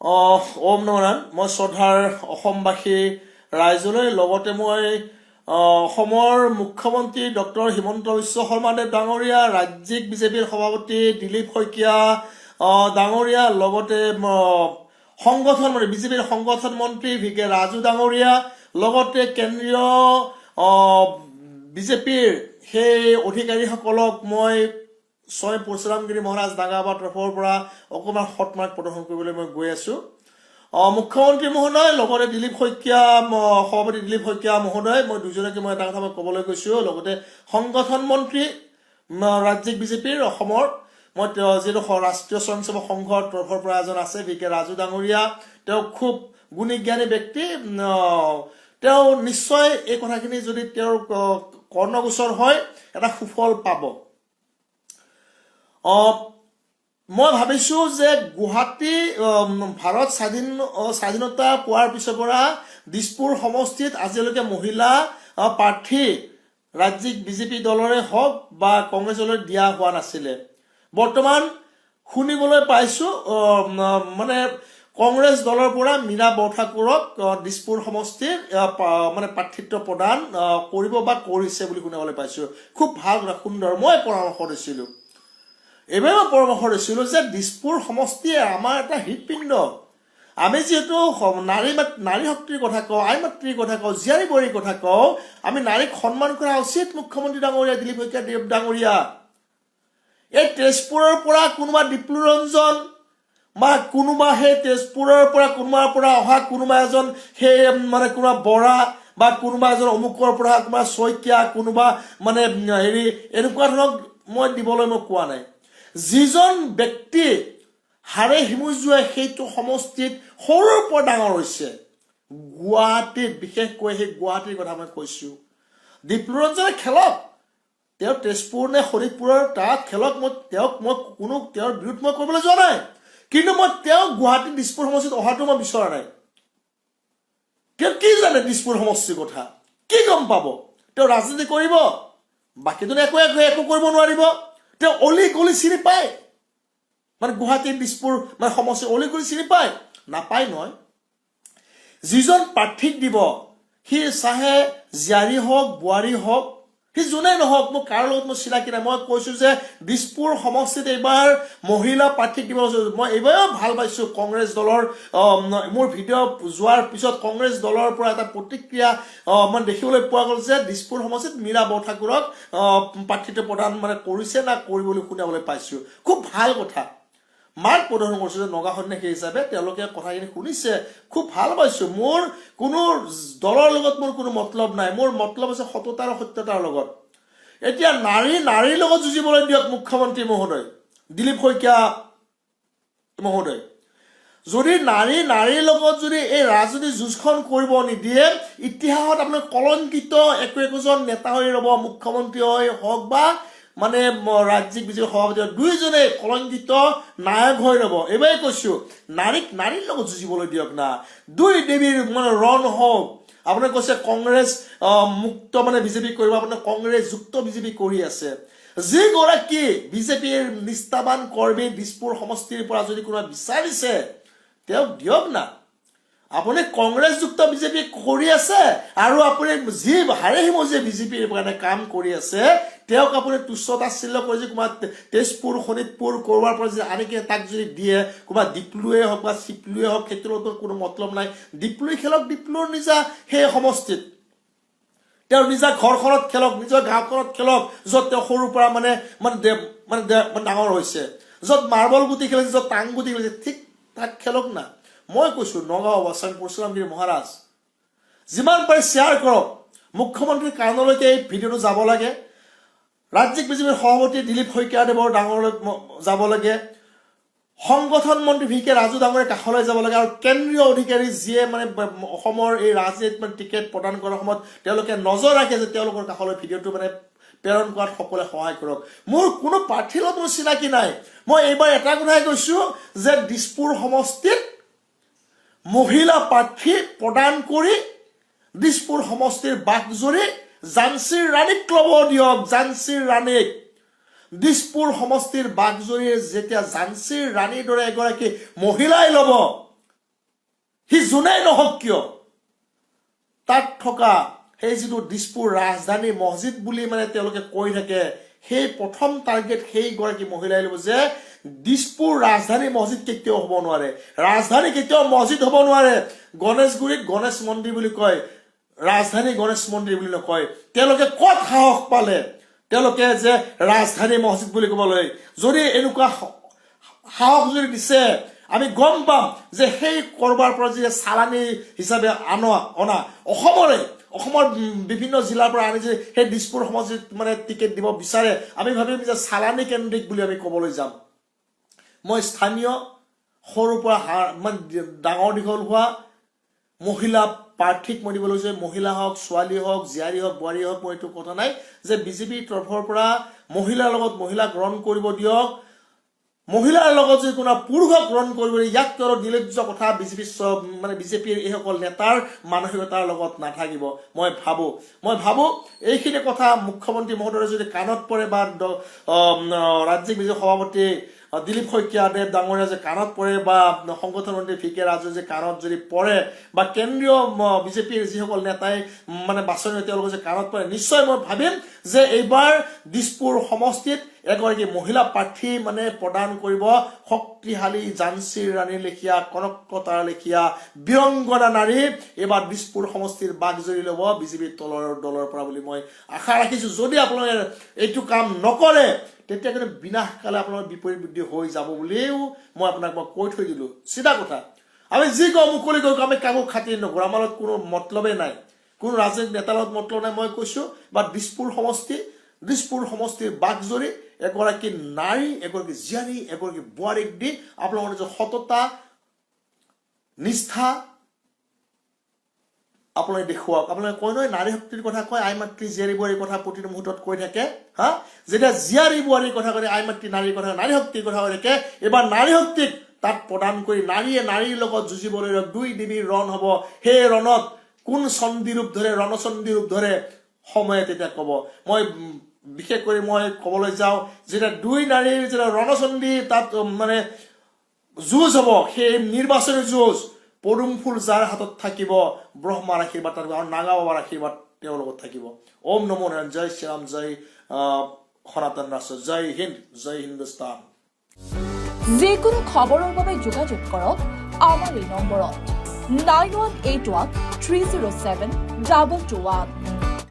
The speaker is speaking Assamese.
ওম নমঃ নাৰায়ণ। মই শ্ৰদ্ধাৰ অসমবাসী ৰাইজলৈ লগতে মই অসমৰ মুখ্যমন্ত্ৰী ডক্টৰ হিমন্ত বিশ্ব শৰ্মাদেৱ ডাঙৰীয়া, ৰাজ্যিক বিজেপিৰ সভাপতি দিলীপ শইকীয়া ডাঙৰীয়া, লগতে সংগঠন মন্ত্ৰী বিজেপিৰ সংগঠন মন্ত্ৰী ভি কে ৰাজু ডাঙৰীয়া, লগতে কেন্দ্ৰীয় বিজেপিৰ সেই অধিকাৰীসকলক মই স্বয়ং পৰশুৰামগিৰি মহাৰাজ ডাঙাবাৰ তৰফৰ পৰা অকণমান সৎমাৰ্গ প্ৰদৰ্শন কৰিবলৈ মই গৈ আছোঁ। মুখ্যমন্ত্ৰী মহোদয়, লগতে দিলীপ শইকীয়া সভাপতি দিলীপ শইকীয়া মহোদয়, মই দুজনকে মই এটা কথা মই ক'বলৈ গৈছোঁ। লগতে সংগঠন মন্ত্ৰী ৰাজ্যিক বিজেপিৰ অসমৰ, মই যিহেতু ৰাষ্ট্ৰীয় স্বয়ংসেৱক সংঘৰ তৰফৰ পৰা এজন আছে ভি কে ৰাজু ডাঙৰীয়া, তেওঁ খুব গুণীজ্ঞানী ব্যক্তি। তেওঁ নিশ্চয় এই কথাখিনি যদি তেওঁৰ কৰ্ণগোচৰ হয় এটা সুফল পাব। মই ভাবিছোঁ যে গুৱাহাটী ভাৰত স্বাধীনতা পোৱাৰ পিছৰ পৰা দিছপুৰ সমষ্টিত আজিলৈকে মহিলা প্ৰাৰ্থী ৰাজ্যিক বিজেপি দলৰে হওক বা কংগ্ৰেছলৈ দিয়া হোৱা নাছিলে। বৰ্তমান শুনিবলৈ পাইছোঁ মানে কংগ্ৰেছ দলৰ পৰা মীৰা বৰঠাকুৰক দিছপুৰ সমষ্টিৰ মানে প্ৰাৰ্থিত্ব প্ৰদান কৰিব বা কৰিছে বুলি শুনিবলৈ পাইছোঁ। খুব ভাল কথা, সুন্দৰ। মই পৰামৰ্শ দিছিলোঁ, এইবাৰ মই পৰামৰ্শ দিছিলোঁ যে দিছপুৰ সমষ্টিয়ে আমাৰ এটা হৃদপিণ্ড। আমি যিহেতু নাৰী শক্তিৰ কথা কওঁ, আই মাতৃৰ কথা কওঁ, জীয়াৰী বোৱাৰীৰ কথা কওঁ, আমি নাৰীক সন্মান কৰা উচিত। মুখ্যমন্ত্ৰী ডাঙৰীয়া দিলীপ শইকীয়া ডাঙৰীয়া, এই তেজপুৰৰ পৰা কোনোবা ডিপ্লুৰঞ্জন বা কোনোবা সেই তেজপুৰৰ পৰা কোনোবাৰ পৰা অহা কোনোবা এজন সেই মানে কোনোবা বৰা বা কোনোবা এজন অমুকৰ পৰা কোনোবা শইকীয়া, কোনোবা মানে হেৰি এনেকুৱা ধৰণক মই দিবলৈ মই কোৱা নাই। যিজন ব্যক্তি হাড়ে হিমুজুৱাই সেইটো সমষ্টিত সৰুৰ পৰা ডাঙৰ হৈছে, গুৱাহাটীত বিশেষকৈ সেই গুৱাহাটীৰ কথা মই কৈছোঁ। ডিপ্লুৰঞ্জনে খেলক, তেওঁ তেজপুৰ নে শোণিতপুৰৰ তাত খেলক, মই তেওঁৰ বিৰোধ মই কৰিবলৈ যোৱা নাই, কিন্তু মই তেওঁ গুৱাহাটী দিছপুৰ সমষ্টিত অহাটো মই বিচৰা নাই। তেওঁ কি জানে দিছপুৰ সমষ্টিৰ কথা, কি গম পাব? তেওঁ ৰাজনীতি কৰিব, বাকীটো একো কৰিব নোৱাৰিব। তেওঁ অলি গলি চিনি পায়, মানে গুৱাহাটীৰ দিছপুৰ মানে সমষ্টিৰ অলি গলি চিনি পায়? নাপায় নহয়। যিজন প্ৰাৰ্থীক দিব সি চাহে জীয়াৰী হওক বোৱাৰী হওক, সি যোনে নহওক, মোক কাৰো লগত মই চিনাকি নাই। মই কৈছোঁ যে দিছপুৰ সমষ্টিত এইবাৰ মহিলা প্ৰাৰ্থীক দিব। মই এইবাৰো ভাল পাইছোঁ কংগ্ৰেছ দলৰ মোৰ ভিডিঅ' যোৱাৰ পিছত কংগ্ৰেছ দলৰ পৰা এটা প্ৰতিক্ৰিয়া মানে দেখিবলৈ পোৱা গ'ল যে দিছপুৰ সমষ্টিত মীৰা বৰঠাকুৰক প্ৰাৰ্থিত্ব প্ৰদান মানে কৰিছে না কৰিবলৈ শুনিবলৈ পাইছোঁ। খুব ভাল কথা, মাৰ্ক প্ৰদৰ্শন কৰিছোঁ যে নগা সন্যাসী হিচাপে তেওঁলোকে কথাখিনি শুনিছে। খুব ভাল পাইছোঁ। মোৰ কোনো দলৰ লগত মোৰ কোনো মতলব নাই, মোৰ মতলব আছে সততা আৰু সত্যতাৰ লগত। এতিয়া নাৰীৰ লগত যুঁজিবলৈ দিয়ক মুখ্যমন্ত্ৰী মহোদয় দিলীপ শইকীয়া মহোদয়। যদি নাৰীৰ লগত যদি এই ৰাজনৈতিক যুঁজখন কৰিব নিদিয়ে, ইতিহাসত আপোনাৰ কলংকিত একোজন নেতা হৈ ৰ'ব, মুখ্যমন্ত্ৰী হৈ হওক বা মানে ৰাজ্যিক বিজেপিৰ সভাপতি, দুয়োজনে কলংকিত নায়ক হৈ ৰ'ব। এইবাৰেই কৈছোঁ, নাৰীৰ লগত যুঁজিবলৈ দিয়ক না। দুই দেৱীৰ মানে ৰণ হওক। আপুনি কৈছে কংগ্ৰেছ মুক্ত মানে বিজেপি কৰিব, আপোনাৰ কংগ্ৰেছ যুক্ত বিজেপি কৰি আছে। যিগৰাকী বিজেপিৰ নিষ্ঠাবান কৰ্মী দিছপুৰ সমষ্টিৰ পৰা যদি কোনোবা বিচাৰিছে তেওঁক দিয়ক না। আপুনি কংগ্ৰেছযুক্ত বিজেপি কৰি আছে আৰু আপুনি যি হাড়ে হিমজে বিজেপিৰ কাৰণে কাম কৰি আছে, তেওঁক আপুনি তুচ্ছতাচ্ছিল্য কৰি যদি কোনোবা তেজপুৰ শোণিতপুৰ কৰবাৰ পৰা যদি আনি কিনে তাক যদি দিয়ে, কোনোবা ডিপ্লুৱে হওক বা চিপ্লুৱে হওক, সেইটোৰ লগত কোনো মতলব নাই। ডিপ্লুই খেলক ডিপ্লুৰ নিজা সেই সমষ্টিত, তেওঁৰ নিজা ঘৰখনত খেলক, নিজৰ গাঁওখনত খেলক, য'ত তেওঁ সৰুৰ পৰা মানে ডাঙৰ হৈছে, য'ত মাৰ্বল গুটি খেলিছে, য'ত টাং গুটি খেলিছে, ঠিক তাক খেলক না। মই কৈছোঁ নগাঁও স্বয়ং পৰশুৰামগিৰি মহাৰাজ যিমান পাৰে শ্বেয়াৰ কৰক, মুখ্যমন্ত্ৰীৰ কাণলৈকে এই ভিডিঅ'টো যাব লাগে, ৰাজ্যিক বিজেপিৰ সভাপতি দিলীপ শইকীয়াদেৱৰ ডাঙৰলৈ যাব লাগে, সংগঠন মন্ত্ৰী ভি কে ৰাজু ডাঙৰীৰ কাষলৈ যাব লাগে, আৰু কেন্দ্ৰীয় অধিকাৰী যিয়ে মানে অসমৰ এই ৰাজনীতিত মানে টিকেট প্ৰদান কৰাৰ সময়ত তেওঁলোকে নজৰ ৰাখে যে তেওঁলোকৰ কাষলৈ ভিডিঅ'টো মানে প্ৰেৰণ কৰাত সকলোৱে সহায় কৰক। মোৰ কোনো প্ৰাৰ্থীৰ লগত মোৰ চিনাকি নাই। মই এইবাৰ এটা কথাই কৈছোঁ যে দিছপুৰ সমষ্টিত মহিলা প্ৰাৰ্থী প্ৰদান কৰি দিছপুৰ সমষ্টিৰ বাঘজৰী ঝান্সীৰ ৰাণীক ল'ব দিয়ক। ঝান্সীৰ ৰাণীক দিছপুৰ সমষ্টিৰ বাঘজৰীৰ যেতিয়া ঝান্সীৰ ৰাণীৰ দৰে এগৰাকী মহিলাই ল'ব, সি যোনেই নহওক কিয় তাত থকা সেই যিটো দিছপুৰ ৰাজধানী মছজিদ বুলি মানে তেওঁলোকে কৈ থাকে সেই প্ৰথম টাৰ্গেট সেই গৰাকী মহিলাই ল'ব যে দিছপুৰ ৰাজধানী মছজিদ কেতিয়াও হ'ব নোৱাৰে ৰাজধানী কেতিয়াও মছজিদ হ'ব নোৱাৰে গণেশগুৰিত গণেশ মন্দিৰ বুলি কয় ৰাজধানী গণেশ মন্দিৰ বুলি নকয় তেওঁলোকে ক'ত সাহস পালে তেওঁলোকে যে ৰাজধানী মছজিদ বুলি ক'বলৈ যদি এনেকুৱা সাহস যদি দিছে আমি গম পাম যে সেই কৰবাৰ পৰা যে চালানী হিচাপে অনা অসমৰ বিভিন্ন জিলাৰ পৰা আনি যে সেই দিছপুৰ মছজিদ মানে টিকেট দিব বিচাৰে আমি ভাবিম যে চালানী কেন্দ্ৰিক বুলি আমি ক'বলৈ যাম মই স্থানীয় সৰুৰ পৰা মানে ডাঙৰ দীঘল হোৱা মহিলা প্ৰাৰ্থীক মই দিবলৈ যে মহিলা হওক ছোৱালী হওক জীয়াৰী হওক বোৱাৰী হওক মই এইটো কথা নাই যে বিজেপিৰ তৰফৰ পৰা মহিলাৰ লগত মহিলা গ্ৰহণ কৰিব দিয়ক মহিলাৰ লগত যে কোনো পুৰুষক গ্ৰহণ কৰিব ইয়াক তেওঁৰ নিৰ্লজ্জ কথা বিজেপিৰ এইসকল নেতাৰ মানসিকতাৰ লগত নাথাকিব মই ভাবো এইখিনি কথা মুখ্যমন্ত্ৰী মহোদয়ে যদি কাণত পৰে বা ৰাজ্যিক বিজেপি সভাপতি দিলীপ শইকীয়াদেৱ ডাঙৰীয়া যে কাণত পৰে বা সংগঠন মন্ত্ৰী ভিকে ৰাজু যে কাণত যদি পৰে বা কেন্দ্ৰীয় বিজেপিৰ যিসকল নেতাই মানে বাছনি তেওঁলোকে যে কাণত পৰে নিশ্চয় মই ভাবিম যে এইবাৰ দিছপুৰ সমষ্টিত এগৰাকী মহিলা প্ৰাৰ্থী মানে প্ৰদান কৰিব শক্তিশালী ঝান্সী ৰাণীৰ লেখীয়া কনকলতাৰ লেখীয়া বীৰংগনা নাৰী এইবাৰ দিছপুৰ সমষ্টিৰ বাগজৰি ল'ব বিজেপিৰ দলৰ পৰা বুলি মই আশা ৰাখিছো যদি আপোনালোকে এইটো কাম নকৰে তেতিয়া কিন্তু বিনাশকালে আপোনাৰ বিপৰীত বুদ্ধি হৈ যাব বুলিও মই আপোনাক কৈ থৈ দিলো চিধা কথা আমি যি কওঁ মুকলি কৰো আমি কাকো খাতিৰ নকৰো আমাৰ লগত কোনো মতলবেই নাই কোনো ৰাজনৈতিক নেতাৰ লগত মতলব নাই মই কৈছো বা দিছপুৰ সমষ্টিৰ বাগজৰি এগৰাকী নাৰী এগৰাকী জীয়াৰী এগৰাকী বোৱাৰীক দি আপোনালোকৰ নিজৰ সততা নিষ্ঠা আপোনালোকে দেখুৱাওক আপোনালোকে কয় নহয় নাৰী শক্তিৰ কথা কয় আই মাতৃ জীয়াৰী বোৱাৰীৰ কথা প্ৰতিটো মুহূৰ্তত কৈ থাকে যেতিয়া জীয়াৰী বোৱাৰীৰ কথা কয় আই মাতৃ নাৰীৰ কথা নাৰী শক্তিৰ কথা কৈ থাকে এবাৰ নাৰী শক্তিক তাত প্ৰদান কৰি নাৰীয়ে নাৰীৰ লগত যুঁজিবলৈ দুই দেৱীৰ ৰণ হ'ব সেই ৰণত কোন চণ্ডী ৰূপ ধৰে ৰণচণ্ডী ৰূপ ধৰে সময়ে তেতিয়া ক'ব মই বিশেষ কৰি মই ক'বলৈ যাওঁ যেতিয়া দুই নাৰীৰ যেতিয়া ৰণচণ্ডী তাত মানে যুঁজ হ'ব সেই নিৰ্বাচনী যুঁজ পদুম ফুল যাৰ হাতত থাকিব ব্ৰহ্মাৰ আশীৰ্বাদ থাকিব আৰু নাগা বাবাৰ আশীৰ্বাদ তেওঁৰ লগত থাকিব ওম নমো নাৰায়ণ জয় শ্ৰীৰাম জয় সনাতন ৰাষ্ট্ৰ জয় হিন্দ জয় হিন্দুস্তান যিকোনো খবৰৰ বাবে যোগাযোগ কৰক আমাৰ এই নম্বৰত 9181 307 2221